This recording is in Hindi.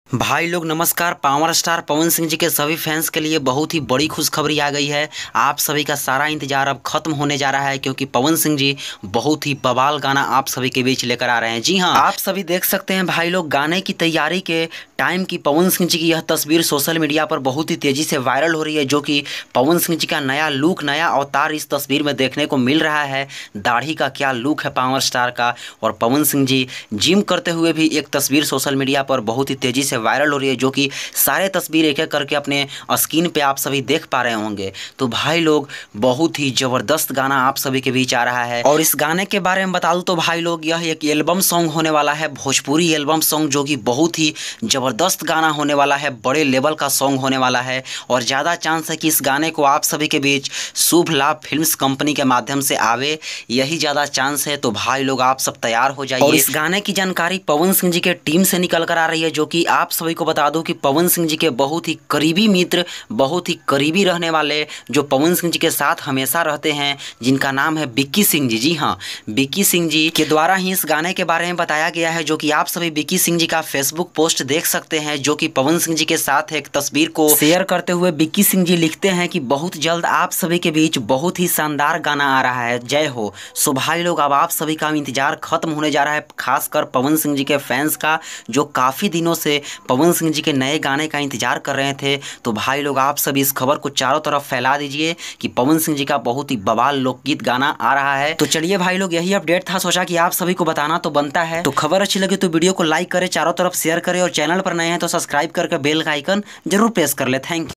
भाई लोग नमस्कार। पावर स्टार पवन सिंह जी के सभी फैंस के लिए बहुत ही बड़ी खुशखबरी आ गई है। आप सभी का सारा इंतजार अब खत्म होने जा रहा है क्योंकि पवन सिंह जी बहुत ही बवाल गाना आप सभी के बीच लेकर आ रहे हैं। जी हाँ, आप सभी देख सकते हैं भाई लोग, गाने की तैयारी के टाइम की पवन सिंह जी की यह तस्वीर सोशल मीडिया पर बहुत ही तेजी से वायरल हो रही है, जो कि पवन सिंह जी का नया लुक, नया अवतार इस तस्वीर में देखने को मिल रहा है। दाढ़ी का क्या लुक है पावर स्टार का, और पवन सिंह जी जिम करते हुए भी एक तस्वीर सोशल मीडिया पर बहुत ही तेजी से वायरल हो रही है, जो कि सारे तस्वीर एक एक करके अपने स्क्रीन पे आप सभी देख पा रहे होंगे। तो भाई लोग बहुत ही जबरदस्त गाना आप सभी के बीच आ रहा है, और इस गाने के बारे में बता दूं तो भाई लोग यह एक एल्बम सॉन्ग होने वाला है, भोजपुरी एल्बम सॉन्ग, जो कि बहुत ही जबरदस्त गाना होने वाला है, बड़े लेवल का सॉन्ग होने वाला है। और ज़्यादा चांस है कि इस गाने को आप सभी के बीच शुभ लाभ फिल्म्स कंपनी के माध्यम से आवे, यही ज़्यादा चांस है। तो भाई लोग आप सब तैयार हो जाइए। और इस गाने की जानकारी पवन सिंह जी के टीम से निकल कर आ रही है, जो कि आप सभी को बता दूं कि पवन सिंह जी के बहुत ही करीबी मित्र, बहुत ही करीबी रहने वाले, जो पवन सिंह जी के साथ हमेशा रहते हैं, जिनका नाम है विक्की सिंह जी। जी हाँ, विक्की सिंह जी के द्वारा ही इस गाने के बारे में बताया गया है, जो कि आप सभी विक्की सिंह जी का फेसबुक पोस्ट देख सकते हैं, जो कि पवन सिंह जी के साथ एक तस्वीर को शेयर करते हुए विक्की सिंह जी लिखते हैं कि बहुत जल्द आप सभी के बीच बहुत ही शानदार गाना आ रहा है, जय हो। सो भाई लोग अब आप सभी का इंतजार खत्म होने जा रहा है, खासकर पवन सिंह जी के फैंस का, जो काफ़ी दिनों से पवन सिंह जी के नए गाने का इंतजार कर रहे थे। तो भाई लोग आप सभी इस खबर को चारों तरफ फैला दीजिए कि पवन सिंह जी का बहुत ही बवाल लोकगीत गाना आ रहा है। तो चलिए भाई लोग, यही अपडेट था, सोचा कि आप सभी को बताना तो बनता है। तो खबर अच्छी लगी तो वीडियो को लाइक करें, चारों तरफ शेयर करें, और चैनल पर नए हैं तो सब्सक्राइब करके बेल का आइकन जरूर प्रेस कर ले। Thank you.